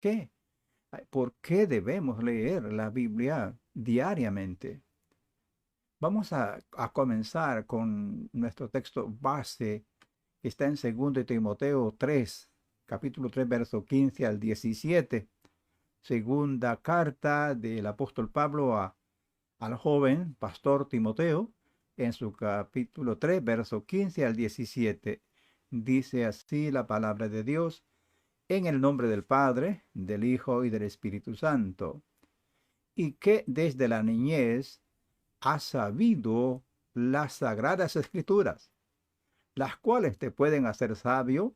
qué? ¿Por qué debemos leer la Biblia diariamente? Vamos a comenzar con nuestro texto base, que está en 2 Timoteo 3, capítulo 3, verso 15 al 17. Segunda carta del apóstol Pablo al joven pastor Timoteo, en su capítulo 3, verso 15 al 17. Dice así la palabra de Dios: en el nombre del Padre, del Hijo y del Espíritu Santo, y que desde la niñez has sabido las sagradas escrituras, las cuales te pueden hacer sabio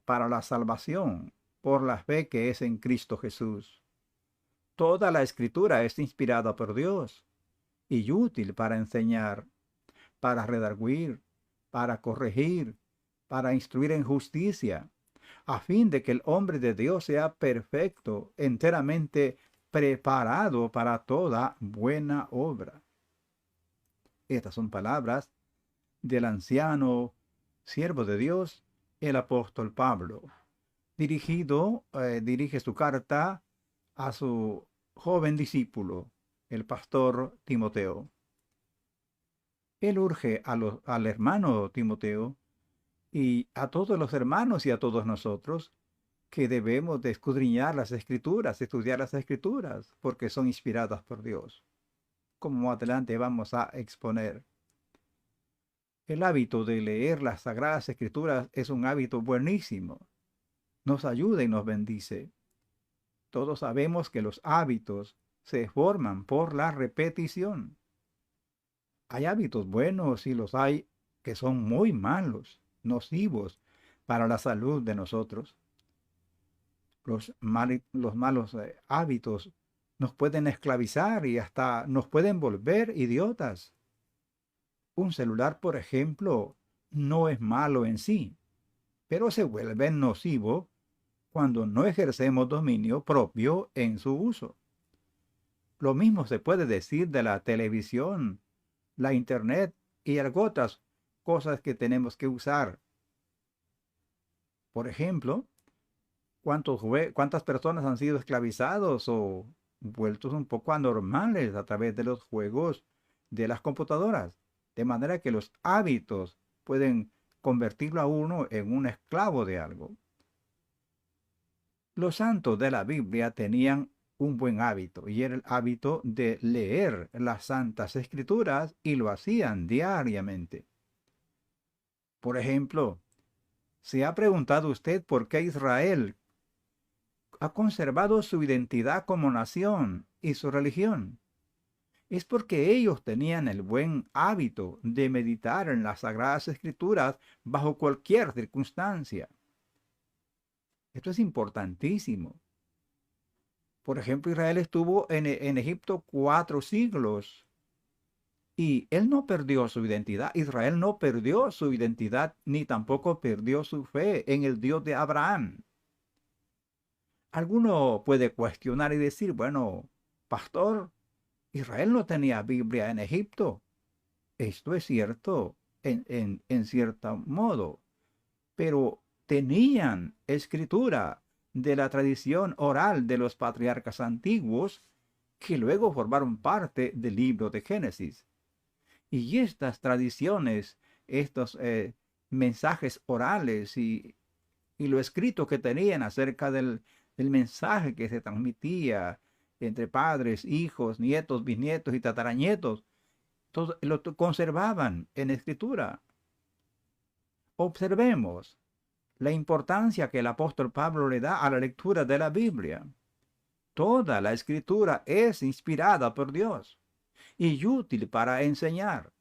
para la salvación por la fe que es en Cristo Jesús. Toda la escritura es inspirada por Dios y útil para enseñar, para redarguir, para corregir, para instruir en justicia, a fin de que el hombre de Dios sea perfecto, enteramente preparado para toda buena obra. Estas son palabras del anciano siervo de Dios, el apóstol Pablo. Dirige su carta a su joven discípulo, el pastor Timoteo. Él urge al hermano Timoteo y a todos los hermanos y a todos nosotros que debemos de escudriñar las escrituras, estudiar las escrituras, porque son inspiradas por Dios, como adelante vamos a exponer. El hábito de leer las sagradas escrituras es un hábito buenísimo. Nos ayuda y nos bendice. Todos sabemos que los hábitos se forman por la repetición. Hay hábitos buenos y los hay que son muy malos, nocivos para la salud de nosotros. Los malos hábitos nos pueden esclavizar y hasta nos pueden volver idiotas. Un celular, por ejemplo, no es malo en sí, pero se vuelve nocivo cuando no ejercemos dominio propio en su uso. Lo mismo se puede decir de la televisión, la internet y algo otras cosas que tenemos que usar. Por ejemplo, ¿cuántas personas han sido esclavizados o vueltos un poco anormales a través de los juegos de las computadoras? De manera que los hábitos pueden convertirlo a uno en un esclavo de algo. Los santos de la Biblia tenían un buen hábito y era el hábito de leer las santas escrituras y lo hacían diariamente. Por ejemplo, ¿se ha preguntado usted por qué Israel ha conservado su identidad como nación y su religión? Es porque ellos tenían el buen hábito de meditar en las sagradas escrituras bajo cualquier circunstancia. Esto es importantísimo. Por ejemplo, Israel estuvo en Egipto 4 siglos y él no perdió su identidad. Israel no perdió su identidad ni tampoco perdió su fe en el Dios de Abraham. Alguno puede cuestionar y decir, bueno, pastor, Israel no tenía Biblia en Egipto. Esto es cierto en cierto modo, pero tenían escritura de la tradición oral de los patriarcas antiguos que luego formaron parte del libro de Génesis. Y estas tradiciones, estos mensajes orales y lo escrito que tenían acerca del mensaje que se transmitía entre padres, hijos, nietos, bisnietos y tataranietos, todo, lo conservaban en escritura. Observemos la importancia que el apóstol Pablo le da a la lectura de la Biblia. Toda la escritura es inspirada por Dios y útil para enseñar,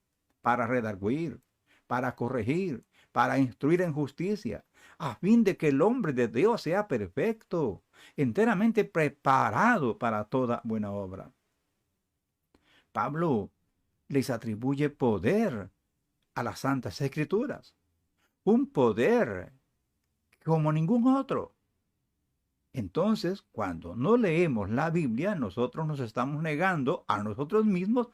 para redarguir, para corregir, para instruir en justicia, a fin de que el hombre de Dios sea perfecto, enteramente preparado para toda buena obra. Pablo les atribuye poder a las Santas Escrituras, un poder como ningún otro. Entonces, cuando no leemos la Biblia, nosotros nos estamos negando a nosotros mismos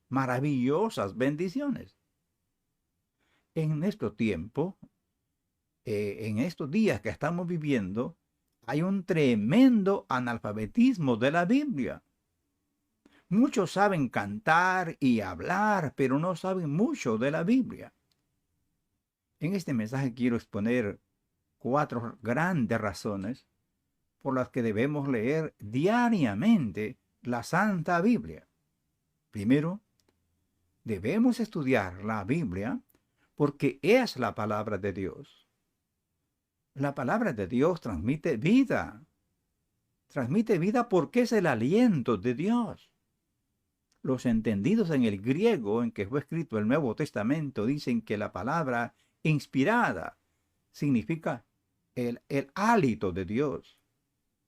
maravillosas bendiciones. En nuestro tiempo, en estos días que estamos viviendo, hay un tremendo analfabetismo de la Biblia. Muchos saben cantar y hablar, pero no saben mucho de la Biblia. En este mensaje quiero exponer 4 grandes razones por las que debemos leer diariamente la Santa Biblia. Primero, debemos estudiar la Biblia porque es la palabra de Dios. La palabra de Dios transmite vida. Transmite vida porque es el aliento de Dios. Los entendidos en el griego en que fue escrito el Nuevo Testamento dicen que la palabra inspirada significa el hálito de Dios.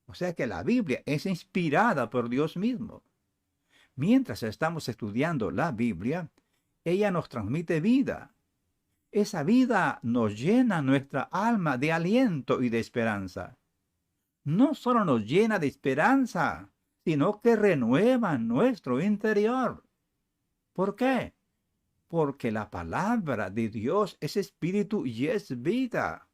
O sea que la Biblia es inspirada por Dios mismo. Mientras estamos estudiando la Biblia, ella nos transmite vida. Esa vida nos llena nuestra alma de aliento y de esperanza. No solo nos llena de esperanza, sino que renueva nuestro interior. ¿Por qué? Porque la palabra de Dios es espíritu y es vida.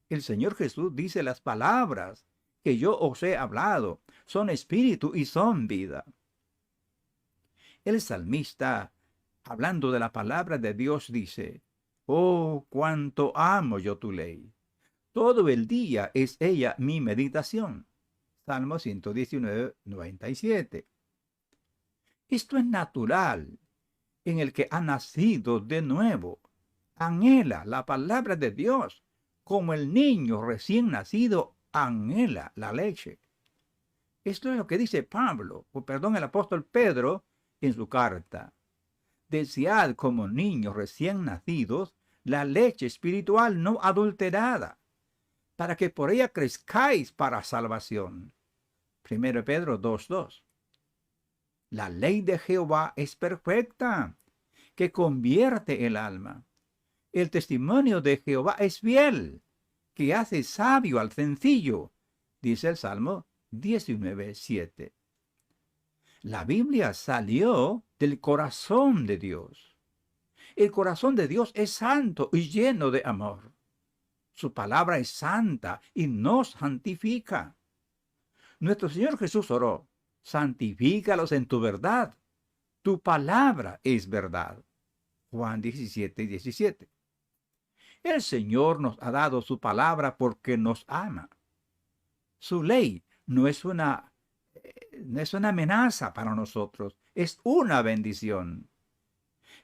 El Señor Jesús dice: las palabras que yo os he hablado son espíritu y son vida. El salmista, hablando de la palabra de Dios, dice: oh, cuánto amo yo tu ley. Todo el día es ella mi meditación. Salmo 119, 97. Esto es natural en el que ha nacido de nuevo. Anhela la palabra de Dios, como el niño recién nacido anhela la leche. Esto es lo que dice el apóstol Pedro en su carta. Desead como niños recién nacidos la leche espiritual no adulterada, para que por ella crezcáis para salvación. 1 Pedro 2:2. La ley de Jehová es perfecta, que convierte el alma. El testimonio de Jehová es fiel, que hace sabio al sencillo, dice el Salmo 19:7. La Biblia salió del corazón de Dios. El corazón de Dios es santo y lleno de amor. Su palabra es santa y nos santifica. Nuestro Señor Jesús oró: santifícalos en tu verdad. Tu palabra es verdad. Juan 17:17. El Señor nos ha dado su palabra porque nos ama. Su ley no es una amenaza para nosotros, es una bendición.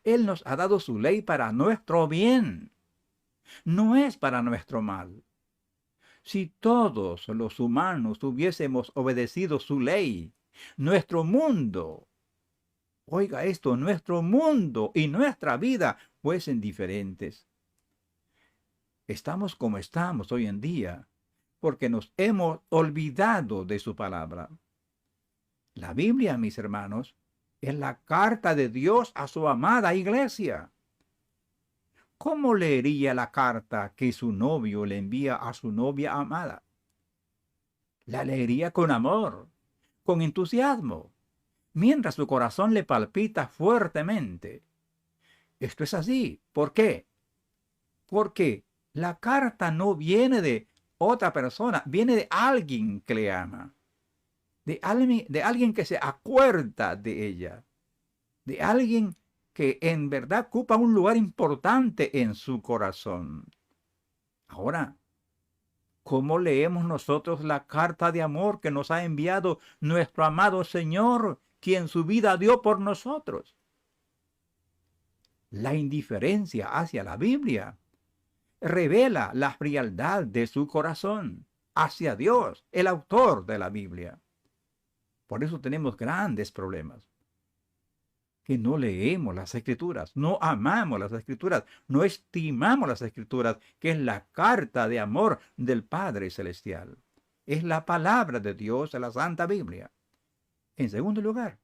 Él nos ha dado su ley para nuestro bien, no es para nuestro mal. Si todos los humanos hubiésemos obedecido su ley, nuestro mundo, oiga esto, nuestro mundo y nuestra vida fuesen diferentes. Estamos como estamos hoy en día porque nos hemos olvidado de su palabra. La Biblia, mis hermanos, es la carta de Dios a su amada iglesia. ¿Cómo leería la carta que su novio le envía a su novia amada? La leería con amor, con entusiasmo, mientras su corazón le palpita fuertemente. Esto es así. ¿Por qué? Porque la carta no viene de otra persona, viene de alguien que le ama, de alguien que se acuerda de ella, de alguien que en verdad ocupa un lugar importante en su corazón. Ahora, ¿cómo leemos nosotros la carta de amor que nos ha enviado nuestro amado Señor, quien su vida dio por nosotros? La indiferencia hacia la Biblia revela la frialdad de su corazón hacia Dios, el autor de la Biblia. Por eso tenemos grandes problemas. Que no leemos las Escrituras, no amamos las Escrituras, no estimamos las Escrituras, que es la carta de amor del Padre Celestial. Es la palabra de Dios en la Santa Biblia. En segundo lugar,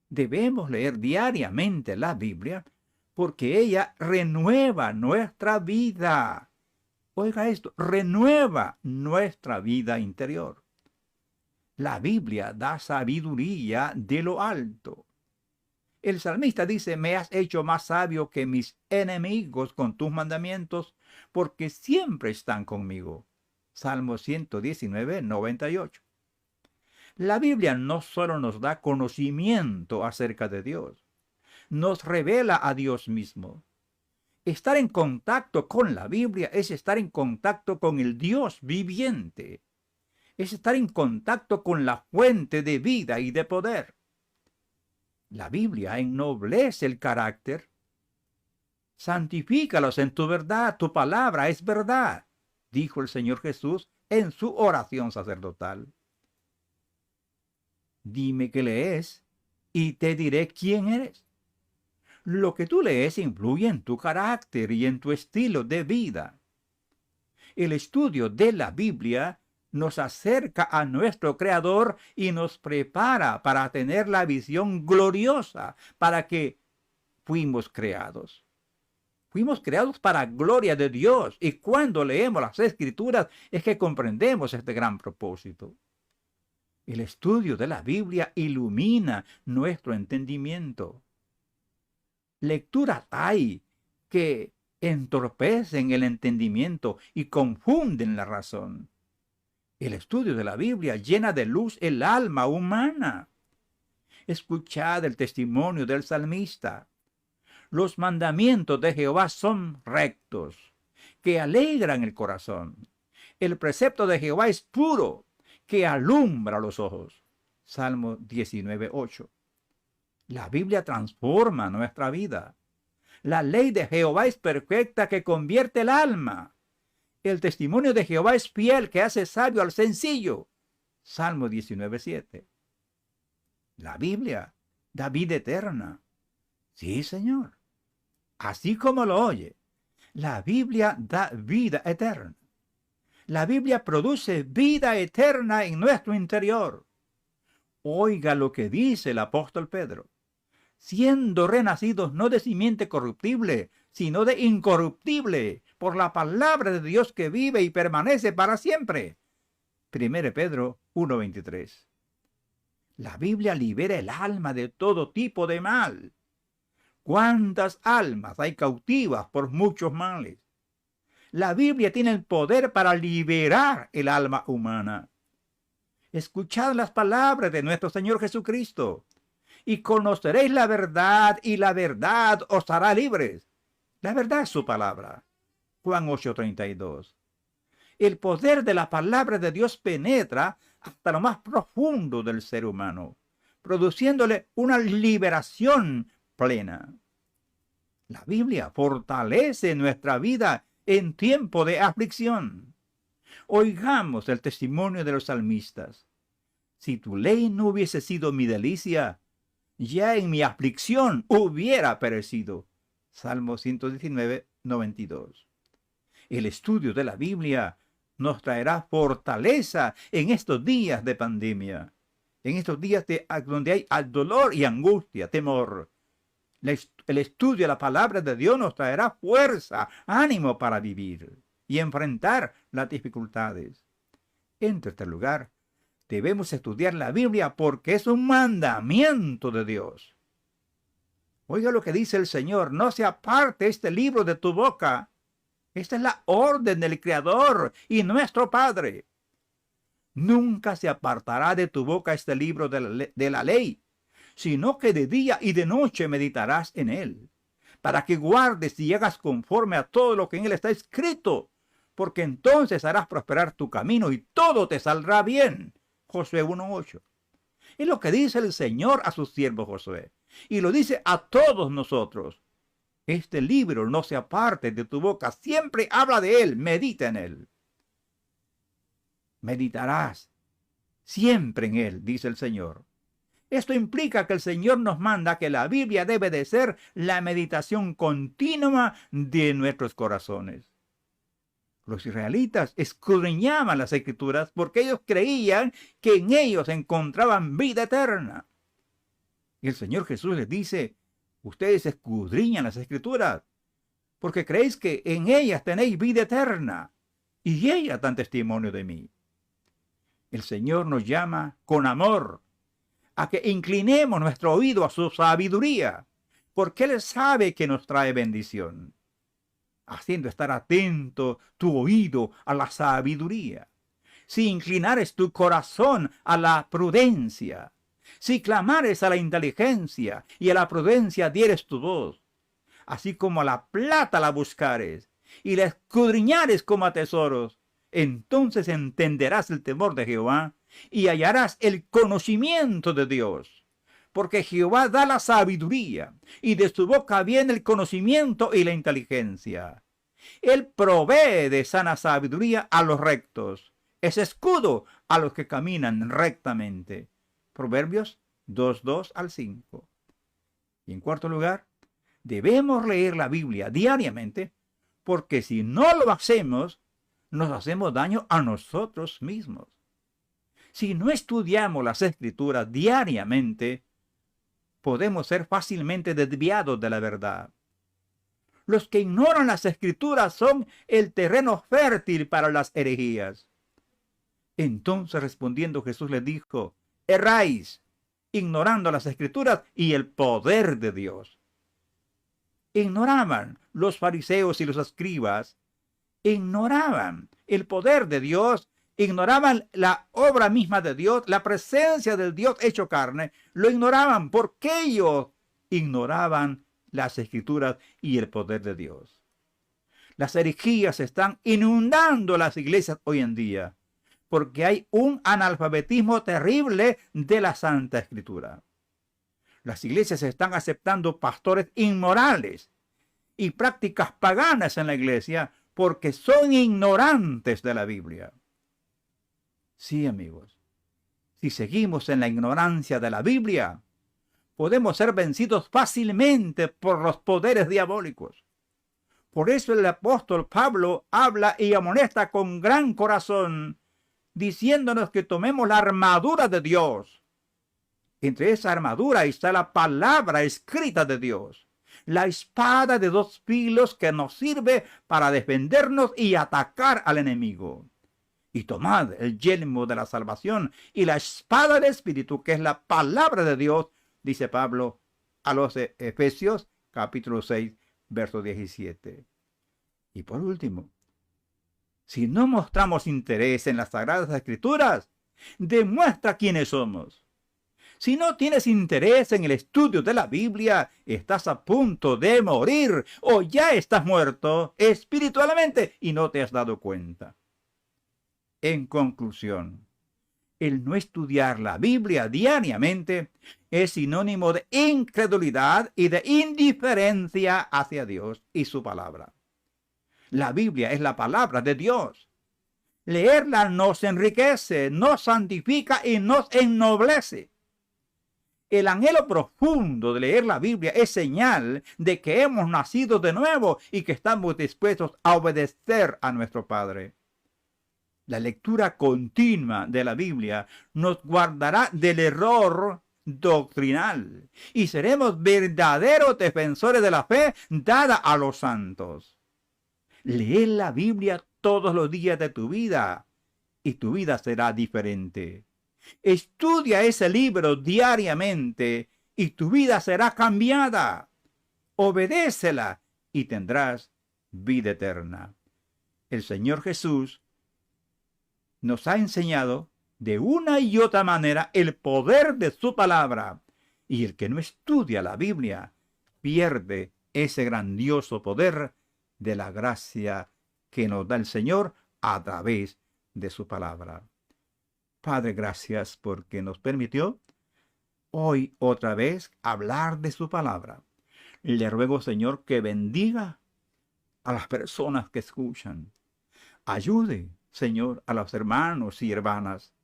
debemos leer diariamente la Biblia porque ella renueva nuestra vida. Oiga esto, renueva nuestra vida interior. La Biblia da sabiduría de lo alto. El salmista dice: me has hecho más sabio que mis enemigos con tus mandamientos, porque siempre están conmigo. Salmo 119, 98. La Biblia no solo nos da conocimiento acerca de Dios, nos revela a Dios mismo. Estar en contacto con la Biblia es estar en contacto con el Dios viviente. Es estar en contacto con la fuente de vida y de poder. La Biblia ennoblece el carácter. Santifícalos en tu verdad, tu palabra es verdad, dijo el Señor Jesús en su oración sacerdotal. Dime qué lees y te diré quién eres. Lo que tú lees influye en tu carácter y en tu estilo de vida. El estudio de la Biblia nos acerca a nuestro Creador y nos prepara para tener la visión gloriosa para que fuimos creados. Fuimos creados para gloria de Dios, y cuando leemos las Escrituras es que comprendemos este gran propósito. El estudio de la Biblia ilumina nuestro entendimiento. Lecturas hay que entorpecen el entendimiento y confunden la razón. El estudio de la Biblia llena de luz el alma humana. Escuchad el testimonio del salmista. Los mandamientos de Jehová son rectos, que alegran el corazón. El precepto de Jehová es puro, que alumbra los ojos. Salmo 19, 8. La Biblia transforma nuestra vida. La ley de Jehová es perfecta, que convierte el alma. El testimonio de Jehová es fiel, que hace sabio al sencillo. Salmo 19, 7. La Biblia da vida eterna. Sí, Señor. Así como lo oye, la Biblia da vida eterna. La Biblia produce vida eterna en nuestro interior. Oiga lo que dice el apóstol Pedro. Siendo renacidos no de simiente corruptible, sino de incorruptible, por la palabra de Dios que vive y permanece para siempre. 1 Pedro 1:23. La Biblia libera el alma de todo tipo de mal. ¿Cuántas almas hay cautivas por muchos males? La Biblia tiene el poder para liberar el alma humana. Escuchad las palabras de nuestro Señor Jesucristo. Y conoceréis la verdad, y la verdad os hará libres. La verdad es su palabra. Juan 8:32. El poder de la palabra de Dios penetra hasta lo más profundo del ser humano, produciéndole una liberación plena. La Biblia fortalece nuestra vida en tiempo de aflicción. Oigamos el testimonio de los salmistas. Si tu ley no hubiese sido mi delicia, ya en mi aflicción hubiera perecido. Salmo 119, 92. El estudio de la Biblia nos traerá fortaleza en estos días de pandemia, en estos días donde hay dolor y angustia, temor. El estudio de la palabra de Dios nos traerá fuerza, ánimo para vivir y enfrentar las dificultades. En tercer lugar, debemos estudiar la Biblia porque es un mandamiento de Dios. Oiga lo que dice el Señor: no se aparte este libro de tu boca. Esta es la orden del Creador y nuestro Padre. Nunca se apartará de tu boca este libro de la ley, sino que de día y de noche meditarás en él, para que guardes y hagas conforme a todo lo que en él está escrito, porque entonces harás prosperar tu camino y todo te saldrá bien. Josué 1:8. Es lo que dice el Señor a su siervo Josué, y lo dice a todos nosotros. Este libro no se aparte de tu boca, siempre habla de él, medita en él. Meditarás siempre en él, dice el Señor. Esto implica que el Señor nos manda que la Biblia debe de ser la meditación continua de nuestros corazones. Los israelitas escudriñaban las Escrituras porque ellos creían que en ellos encontraban vida eterna. Y el Señor Jesús les dice: ustedes escudriñan las Escrituras porque creéis que en ellas tenéis vida eterna, y ellas dan testimonio de mí. El Señor nos llama con amor a que inclinemos nuestro oído a su sabiduría, porque Él sabe que nos trae bendición. haciendo estar atento tu oído a la sabiduría, si inclinares tu corazón a la prudencia, si clamares a la inteligencia y a la prudencia dieres tu voz, así como a la plata la buscares y la escudriñares como a tesoros, entonces entenderás el temor de Jehová y hallarás el conocimiento de Dios. Porque Jehová da la sabiduría y de su boca viene el conocimiento y la inteligencia. Él provee de sana sabiduría a los rectos, es escudo a los que caminan rectamente. Proverbios 2:2 al 5. Y en cuarto lugar, debemos leer la Biblia diariamente, porque si no lo hacemos, nos hacemos daño a nosotros mismos. Si no estudiamos las Escrituras diariamente, podemos ser fácilmente desviados de la verdad. Los que ignoran las Escrituras son el terreno fértil para las herejías. Entonces respondiendo Jesús les dijo, erráis, ignorando las Escrituras y el poder de Dios. Ignoraban los fariseos y los escribas, ignoraban el poder de Dios, ignoraban la obra misma de Dios, la presencia del Dios hecho carne, lo ignoraban porque ellos ignoraban las Escrituras y el poder de Dios. Las herejías están inundando las iglesias hoy en día, porque hay un analfabetismo terrible de la Santa Escritura. Las iglesias están aceptando pastores inmorales y prácticas paganas en la iglesia porque son ignorantes de la Biblia. Sí, amigos, si seguimos en la ignorancia de la Biblia, podemos ser vencidos fácilmente por los poderes diabólicos. Por eso el apóstol Pablo habla y amonesta con gran corazón, diciéndonos que tomemos la armadura de Dios. Entre esa armadura está la palabra escrita de Dios, la espada de dos filos que nos sirve para defendernos y atacar al enemigo. Y tomad el yelmo de la salvación y la espada del Espíritu, que es la palabra de Dios, dice Pablo a los Efesios, capítulo 6, verso 17. Y por último, si no mostramos interés en las Sagradas Escrituras, demuestra quiénes somos. Si no tienes interés en el estudio de la Biblia, estás a punto de morir o ya estás muerto espiritualmente y no te has dado cuenta. En conclusión, el no estudiar la Biblia diariamente es sinónimo de incredulidad y de indiferencia hacia Dios y su palabra. La Biblia es la palabra de Dios. Leerla nos enriquece, nos santifica y nos ennoblece. El anhelo profundo de leer la Biblia es señal de que hemos nacido de nuevo y que estamos dispuestos a obedecer a nuestro Padre. La lectura continua de la Biblia nos guardará del error doctrinal y seremos verdaderos defensores de la fe dada a los santos. Lee la Biblia todos los días de tu vida y tu vida será diferente. Estudia ese libro diariamente y tu vida será cambiada. Obedécela y tendrás vida eterna. El Señor Jesús nos ha enseñado de una y otra manera el poder de su palabra. Y el que no estudia la Biblia pierde ese grandioso poder de la gracia que nos da el Señor a través de su palabra. Padre, gracias porque nos permitió hoy otra vez hablar de su palabra. Le ruego, Señor, que bendiga a las personas que escuchan. Ayude, Señor, a los hermanos y hermanas.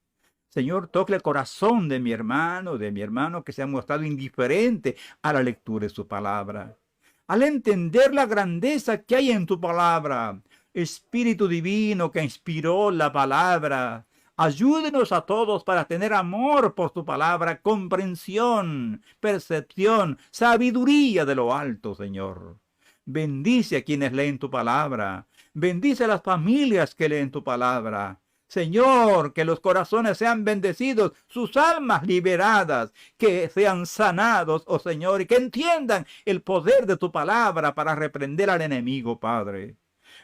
Señor, toque el corazón de mi hermano que se ha mostrado indiferente a la lectura de su palabra. Al entender la grandeza que hay en tu palabra, Espíritu Divino que inspiró la palabra, ayúdenos a todos para tener amor por tu palabra, comprensión, percepción, sabiduría de lo alto, Señor. Bendice a quienes leen tu palabra. Bendice a las familias que leen tu palabra. Señor, que los corazones sean bendecidos, sus almas liberadas, que sean sanados, oh Señor, y que entiendan el poder de tu palabra para reprender al enemigo, Padre.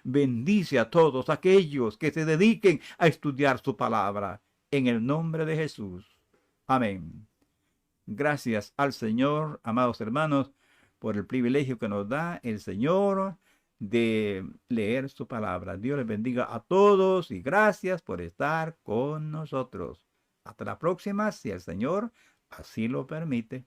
Bendice a todos aquellos que se dediquen a estudiar su palabra. En el nombre de Jesús. Amén. Gracias al Señor, amados hermanos, por el privilegio que nos da el Señor de leer su palabra. Dios les bendiga a todos y gracias por estar con nosotros. Hasta la próxima, si el Señor así lo permite.